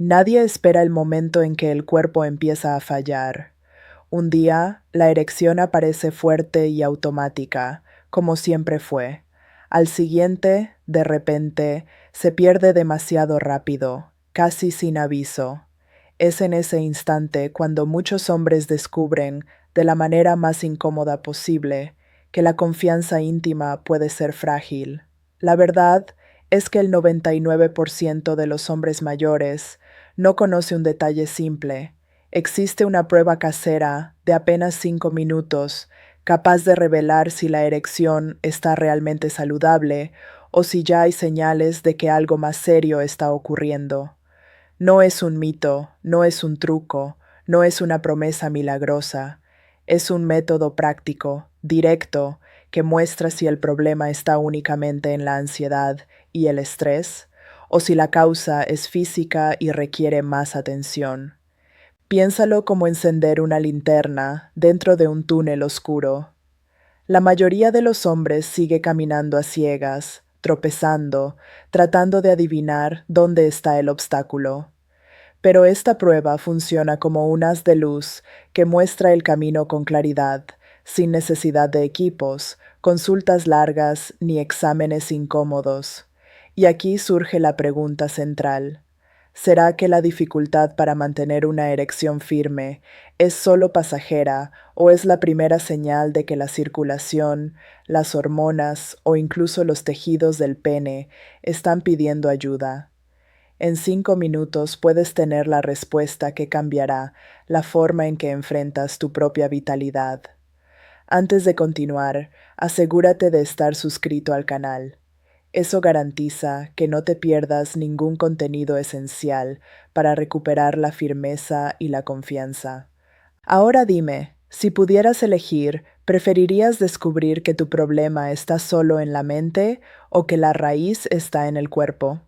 Nadie espera el momento en que el cuerpo empieza a fallar. Un día, la erección aparece fuerte y automática, como siempre fue. Al siguiente, de repente, se pierde demasiado rápido, casi sin aviso. Es en ese instante cuando muchos hombres descubren, de la manera más incómoda posible, que la confianza íntima puede ser frágil. La verdad es que el 99% de los hombres mayores no conoce un detalle simple. Existe una prueba casera de apenas 5 minutos, capaz de revelar si la erección está realmente saludable o si ya hay señales de que algo más serio está ocurriendo. No es un mito, no es un truco, no es una promesa milagrosa. Es un método práctico, directo, que muestra si el problema está únicamente en la ansiedad y el estrés, o si la causa es física y requiere más atención. Piénsalo como encender una linterna dentro de un túnel oscuro. La mayoría de los hombres sigue caminando a ciegas, tropezando, tratando de adivinar dónde está el obstáculo. Pero esta prueba funciona como un haz de luz que muestra el camino con claridad, sin necesidad de equipos, consultas largas ni exámenes incómodos. Y aquí surge la pregunta central. ¿Será que la dificultad para mantener una erección firme es solo pasajera o es la primera señal de que la circulación, las hormonas o incluso los tejidos del pene están pidiendo ayuda? En 5 minutos puedes tener la respuesta que cambiará la forma en que enfrentas tu propia vitalidad. Antes de continuar, asegúrate de estar suscrito al canal. Eso garantiza que no te pierdas ningún contenido esencial para recuperar la firmeza y la confianza. Ahora dime, si pudieras elegir, ¿preferirías descubrir que tu problema está solo en la mente o que la raíz está en el cuerpo?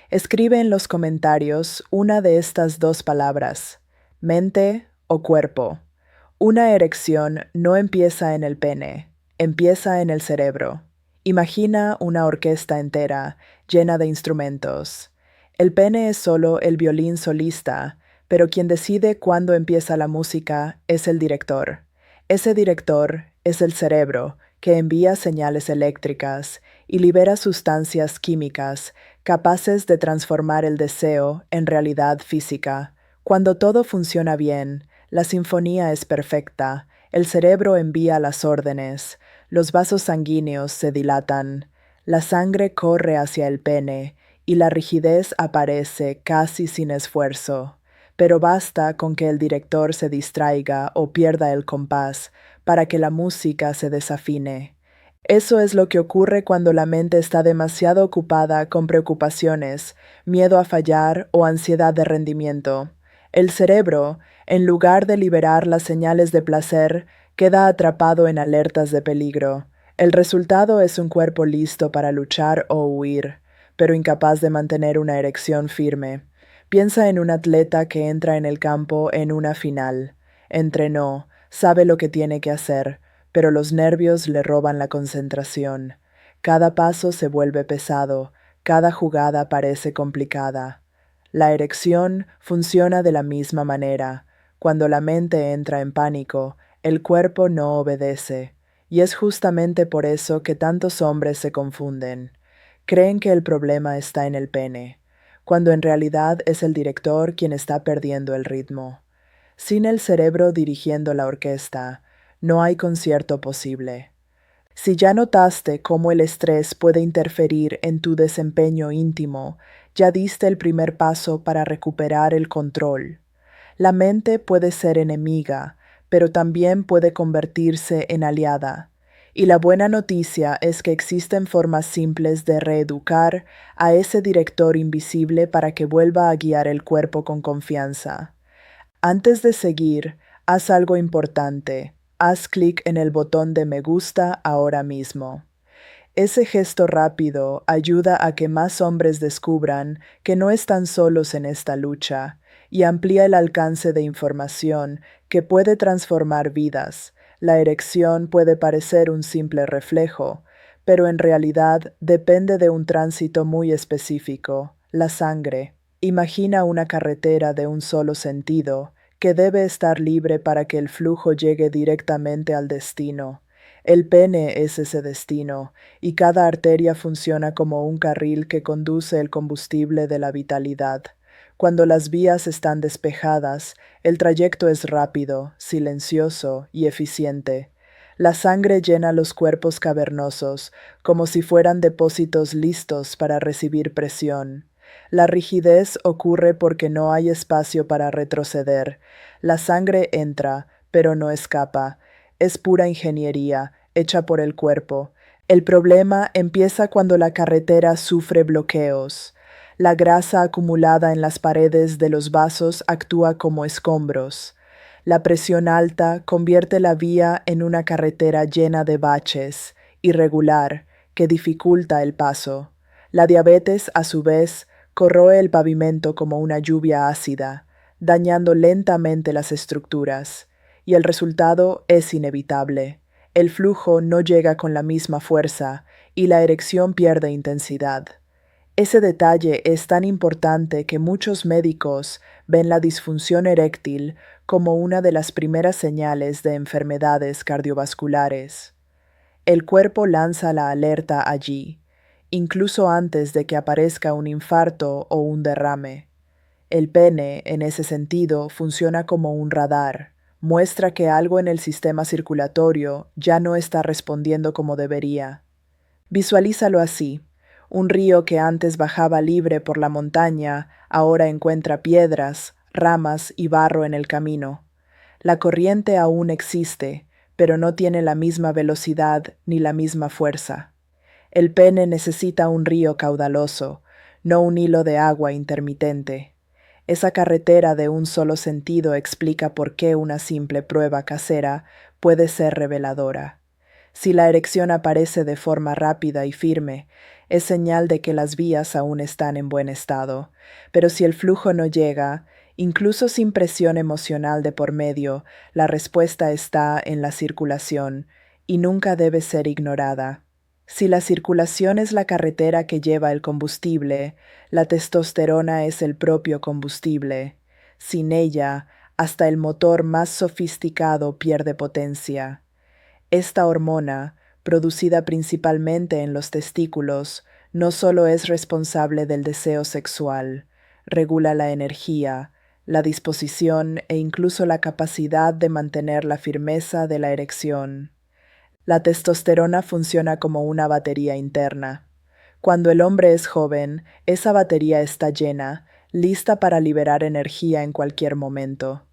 Escribe en los comentarios una de estas dos palabras, mente o cuerpo. Una erección no empieza en el pene, empieza en el cerebro. Imagina una orquesta entera, llena de instrumentos. El pene es solo el violín solista, pero quien decide cuándo empieza la música es el director. Ese director es el cerebro, que envía señales eléctricas y libera sustancias químicas capaces de transformar el deseo en realidad física. Cuando todo funciona bien, la sinfonía es perfecta, el cerebro envía las órdenes, los vasos sanguíneos se dilatan, la sangre corre hacia el pene y la rigidez aparece casi sin esfuerzo. Pero basta con que el director se distraiga o pierda el compás para que la música se desafine. Eso es lo que ocurre cuando la mente está demasiado ocupada con preocupaciones, miedo a fallar o ansiedad de rendimiento. El cerebro, en lugar de liberar las señales de placer, queda atrapado en alertas de peligro. El resultado es un cuerpo listo para luchar o huir, pero incapaz de mantener una erección firme. Piensa en un atleta que entra en el campo en una final. Entrenó, sabe lo que tiene que hacer, pero los nervios le roban la concentración. Cada paso se vuelve pesado, cada jugada parece complicada. La erección funciona de la misma manera. Cuando la mente entra en pánico, el cuerpo no obedece, y es justamente por eso que tantos hombres se confunden. Creen que el problema está en el pene, cuando en realidad es el director quien está perdiendo el ritmo. Sin el cerebro dirigiendo la orquesta, no hay concierto posible. Si ya notaste cómo el estrés puede interferir en tu desempeño íntimo, ya diste el primer paso para recuperar el control. La mente puede ser enemiga, pero también puede convertirse en aliada. Y la buena noticia es que existen formas simples de reeducar a ese director invisible para que vuelva a guiar el cuerpo con confianza. Antes de seguir, haz algo importante. Haz clic en el botón de me gusta ahora mismo. Ese gesto rápido ayuda a que más hombres descubran que no están solos en esta lucha y amplía el alcance de información que puede transformar vidas. La erección puede parecer un simple reflejo, pero en realidad depende de un tránsito muy específico, la sangre. Imagina una carretera de un solo sentido, que debe estar libre para que el flujo llegue directamente al destino. El pene es ese destino, y cada arteria funciona como un carril que conduce el combustible de la vitalidad. Cuando las vías están despejadas, el trayecto es rápido, silencioso y eficiente. La sangre llena los cuerpos cavernosos, como si fueran depósitos listos para recibir presión. La rigidez ocurre porque no hay espacio para retroceder. La sangre entra, pero no escapa. Es pura ingeniería, hecha por el cuerpo. El problema empieza cuando la carretera sufre bloqueos. La grasa acumulada en las paredes de los vasos actúa como escombros. La presión alta convierte la vía en una carretera llena de baches, irregular, que dificulta el paso. La diabetes, a su vez, corroe el pavimento como una lluvia ácida, dañando lentamente las estructuras, y el resultado es inevitable. El flujo no llega con la misma fuerza y la erección pierde intensidad. Ese detalle es tan importante que muchos médicos ven la disfunción eréctil como una de las primeras señales de enfermedades cardiovasculares. El cuerpo lanza la alerta allí, incluso antes de que aparezca un infarto o un derrame. El pene, en ese sentido, funciona como un radar. Muestra que algo en el sistema circulatorio ya no está respondiendo como debería. Visualízalo así. Un río que antes bajaba libre por la montaña, ahora encuentra piedras, ramas y barro en el camino. La corriente aún existe, pero no tiene la misma velocidad ni la misma fuerza. El pene necesita un río caudaloso, no un hilo de agua intermitente. Esa carretera de un solo sentido explica por qué una simple prueba casera puede ser reveladora. Si la erección aparece de forma rápida y firme, es señal de que las vías aún están en buen estado, pero si el flujo no llega, incluso sin presión emocional de por medio, la respuesta está en la circulación y nunca debe ser ignorada. Si la circulación es la carretera que lleva el combustible, la testosterona es el propio combustible. Sin ella, hasta el motor más sofisticado pierde potencia. Esta hormona, producida principalmente en los testículos, no solo es responsable del deseo sexual, regula la energía, la disposición e incluso la capacidad de mantener la firmeza de la erección. La testosterona funciona como una batería interna. Cuando el hombre es joven, esa batería está llena, lista para liberar energía en cualquier momento.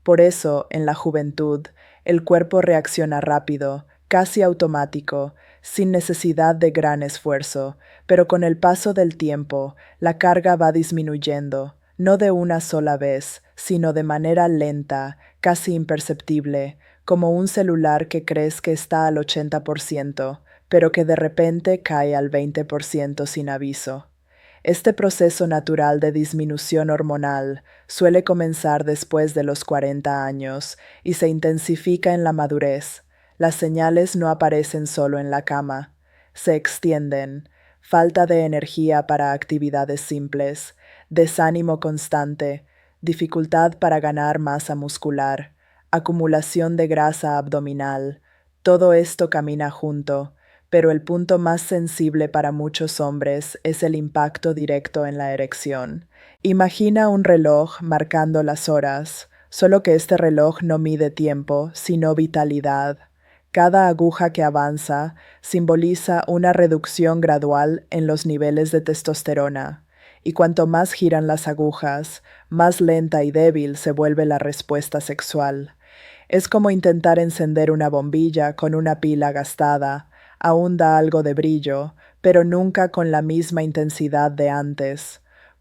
Por eso, en la juventud, el cuerpo reacciona rápido, casi automático, sin necesidad de gran esfuerzo, pero con el paso del tiempo, la carga va disminuyendo, no de una sola vez, sino de manera lenta, casi imperceptible, como un celular que crees que está al 80%, pero que de repente cae al 20% sin aviso. Este proceso natural de disminución hormonal suele comenzar después de los 40 años y se intensifica en la madurez. Las señales no aparecen solo en la cama, se extienden. Falta de energía para actividades simples, desánimo constante, dificultad para ganar masa muscular, acumulación de grasa abdominal. Todo esto camina junto, pero el punto más sensible para muchos hombres es el impacto directo en la erección. Imagina un reloj marcando las horas, solo que este reloj no mide tiempo, sino vitalidad. Cada aguja que avanza simboliza una reducción gradual en los niveles de testosterona, y cuanto más giran las agujas, más lenta y débil se vuelve la respuesta sexual. Es como intentar encender una bombilla con una pila gastada. Aún da algo de brillo, pero nunca con la misma intensidad de antes.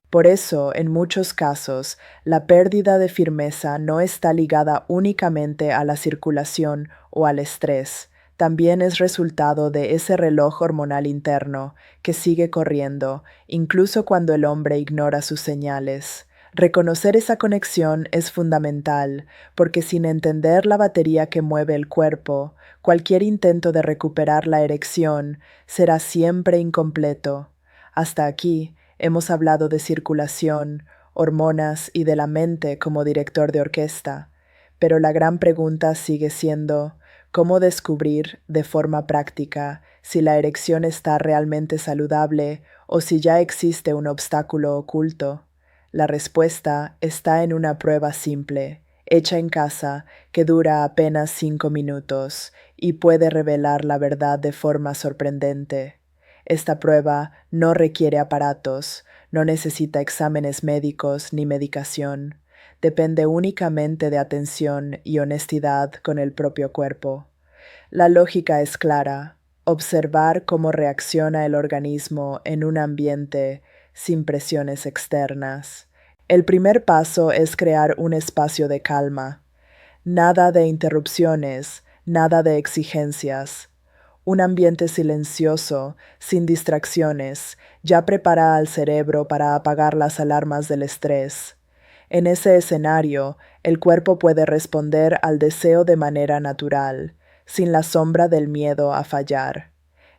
Por eso, en muchos casos, la pérdida de firmeza no está ligada únicamente a la circulación o al estrés, también es resultado de ese reloj hormonal interno que sigue corriendo, incluso cuando el hombre ignora sus señales. Reconocer esa conexión es fundamental, porque sin entender la batería que mueve el cuerpo, cualquier intento de recuperar la erección será siempre incompleto. Hasta aquí hemos hablado de circulación, hormonas y de la mente como director de orquesta, pero la gran pregunta sigue siendo cómo descubrir de forma práctica si la erección está realmente saludable o si ya existe un obstáculo oculto. La respuesta está en una prueba simple, hecha en casa, que dura apenas 5 minutos y puede revelar la verdad de forma sorprendente. Esta prueba no requiere aparatos, no necesita exámenes médicos ni medicación. Depende únicamente de atención y honestidad con el propio cuerpo. La lógica es clara: observar cómo reacciona el organismo en un ambiente sin presiones externas. El primer paso es crear un espacio de calma. Nada de interrupciones, nada de exigencias. Un ambiente silencioso, sin distracciones, ya prepara al cerebro para apagar las alarmas del estrés. En ese escenario, el cuerpo puede responder al deseo de manera natural, sin la sombra del miedo a fallar.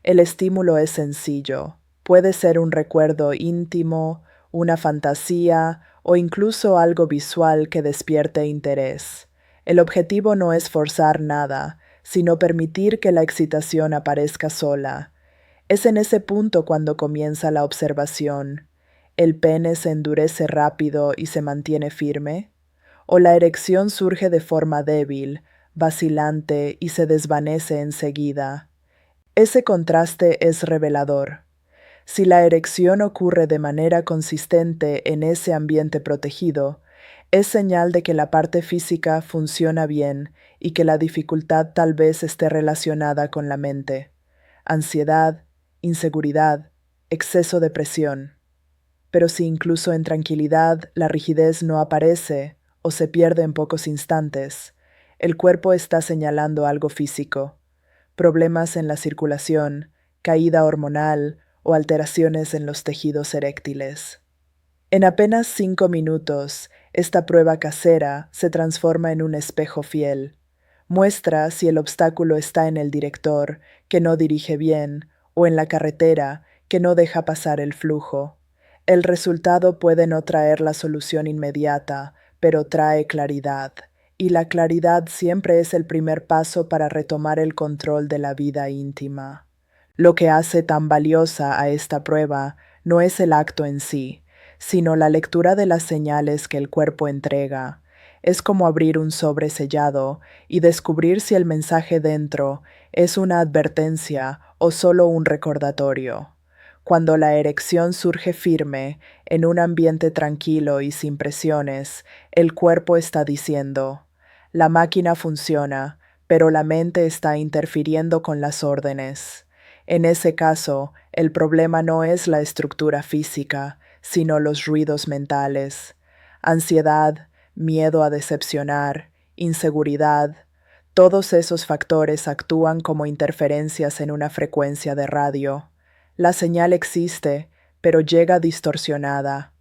El estímulo es sencillo. Puede ser un recuerdo íntimo, una fantasía o incluso algo visual que despierte interés. El objetivo no es forzar nada, sino permitir que la excitación aparezca sola. Es en ese punto cuando comienza la observación. ¿El pene se endurece rápido y se mantiene firme? ¿O la erección surge de forma débil, vacilante y se desvanece enseguida? Ese contraste es revelador. Si la erección ocurre de manera consistente en ese ambiente protegido, es señal de que la parte física funciona bien y que la dificultad tal vez esté relacionada con la mente. Ansiedad, inseguridad, exceso de presión. Pero si incluso en tranquilidad la rigidez no aparece o se pierde en pocos instantes, el cuerpo está señalando algo físico: problemas en la circulación, caída hormonal o alteraciones en los tejidos eréctiles. En apenas 5 minutos, esta prueba casera se transforma en un espejo fiel. Muestra si el obstáculo está en el director, que no dirige bien, o en la carretera, que no deja pasar el flujo. El resultado puede no traer la solución inmediata, pero trae claridad, y la claridad siempre es el primer paso para retomar el control de la vida íntima. Lo que hace tan valiosa a esta prueba no es el acto en sí, sino la lectura de las señales que el cuerpo entrega. Es como abrir un sobre sellado y descubrir si el mensaje dentro es una advertencia o solo un recordatorio. Cuando la erección surge firme, en un ambiente tranquilo y sin presiones, el cuerpo está diciendo: la máquina funciona, pero la mente está interfiriendo con las órdenes. En ese caso, el problema no es la estructura física, sino los ruidos mentales. Ansiedad, miedo a decepcionar, inseguridad. Todos esos factores actúan como interferencias en una frecuencia de radio. La señal existe, pero llega distorsionada.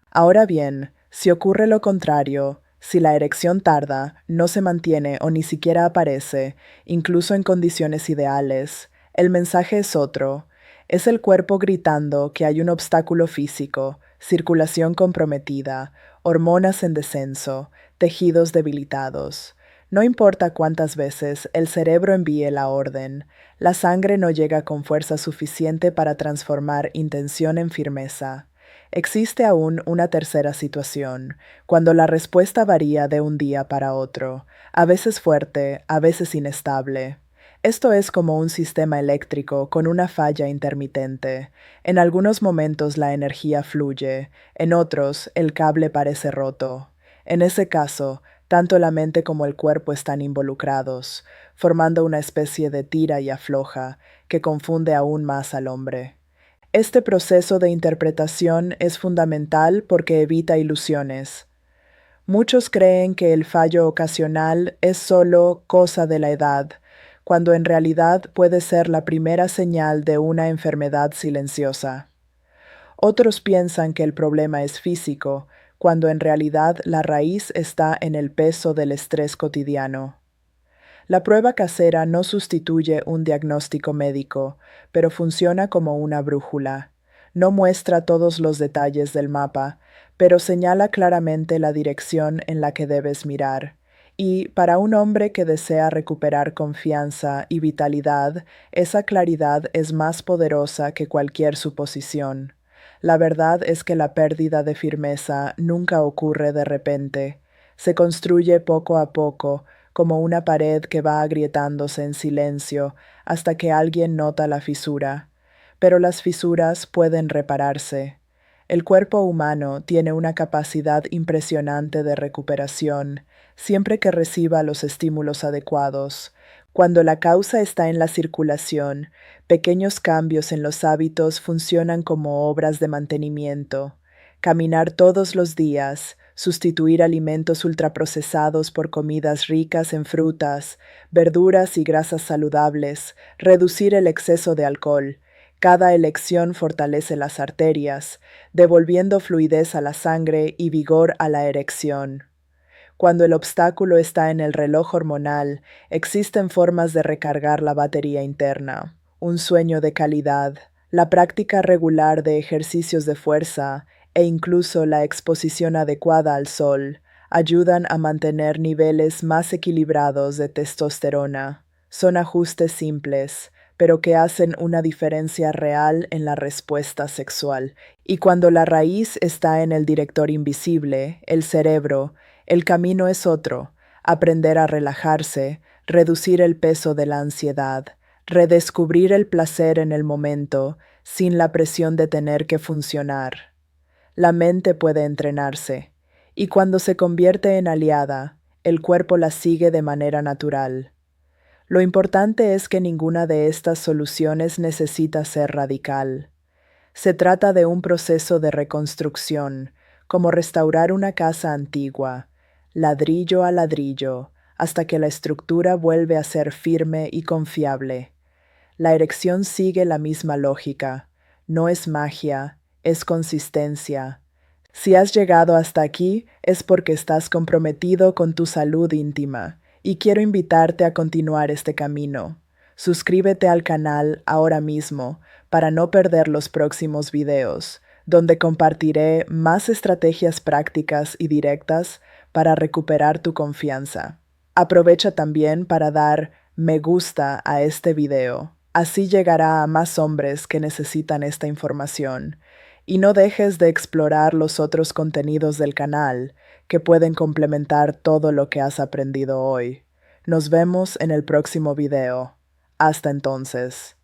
Ahora bien, si ocurre lo contrario, si la erección tarda, no se mantiene o ni siquiera aparece, incluso en condiciones ideales, el mensaje es otro. Es el cuerpo gritando que hay un obstáculo físico, circulación comprometida, hormonas en descenso, tejidos debilitados. No importa cuántas veces el cerebro envíe la orden, la sangre no llega con fuerza suficiente para transformar intención en firmeza. Existe aún una tercera situación, cuando la respuesta varía de un día para otro, a veces fuerte, a veces inestable. Esto es como un sistema eléctrico con una falla intermitente. En algunos momentos la energía fluye, en otros el cable parece roto. En ese caso, tanto la mente como el cuerpo están involucrados, formando una especie de tira y afloja que confunde aún más al hombre. Este proceso de interpretación es fundamental porque evita ilusiones. Muchos creen que el fallo ocasional es solo cosa de la edad, cuando en realidad puede ser la primera señal de una enfermedad silenciosa. Otros piensan que el problema es físico, cuando en realidad la raíz está en el peso del estrés cotidiano. La prueba casera no sustituye un diagnóstico médico, pero funciona como una brújula. No muestra todos los detalles del mapa, pero señala claramente la dirección en la que debes mirar. Y para un hombre que desea recuperar confianza y vitalidad, esa claridad es más poderosa que cualquier suposición. La verdad es que la pérdida de firmeza nunca ocurre de repente. Se construye poco a poco, como una pared que va agrietándose en silencio hasta que alguien nota la fisura. Pero las fisuras pueden repararse. El cuerpo humano tiene una capacidad impresionante de recuperación, siempre que reciba los estímulos adecuados. Cuando la causa está en la circulación, pequeños cambios en los hábitos funcionan como obras de mantenimiento. Caminar todos los días, sustituir alimentos ultraprocesados por comidas ricas en frutas, verduras y grasas saludables, reducir el exceso de alcohol. Cada elección fortalece las arterias, devolviendo fluidez a la sangre y vigor a la erección. Cuando el obstáculo está en el reloj hormonal, existen formas de recargar la batería interna. Un sueño de calidad, la práctica regular de ejercicios de fuerza e incluso la exposición adecuada al sol ayudan a mantener niveles más equilibrados de testosterona. Son ajustes simples, pero que hacen una diferencia real en la respuesta sexual. Y cuando la raíz está en el director invisible, el cerebro, el camino es otro: aprender a relajarse, reducir el peso de la ansiedad, redescubrir el placer en el momento, sin la presión de tener que funcionar. La mente puede entrenarse, y cuando se convierte en aliada, el cuerpo la sigue de manera natural. Lo importante es que ninguna de estas soluciones necesita ser radical. Se trata de un proceso de reconstrucción, como restaurar una casa antigua, ladrillo a ladrillo, hasta que la estructura vuelve a ser firme y confiable. La erección sigue la misma lógica. No es magia, es consistencia. Si has llegado hasta aquí, es porque estás comprometido con tu salud íntima, y quiero invitarte a continuar este camino. Suscríbete al canal ahora mismo para no perder los próximos videos, donde compartiré más estrategias prácticas y directas para recuperar tu confianza. Aprovecha también para dar me gusta a este video. Así llegará a más hombres que necesitan esta información. Y no dejes de explorar los otros contenidos del canal que pueden complementar todo lo que has aprendido hoy. Nos vemos en el próximo video. Hasta entonces.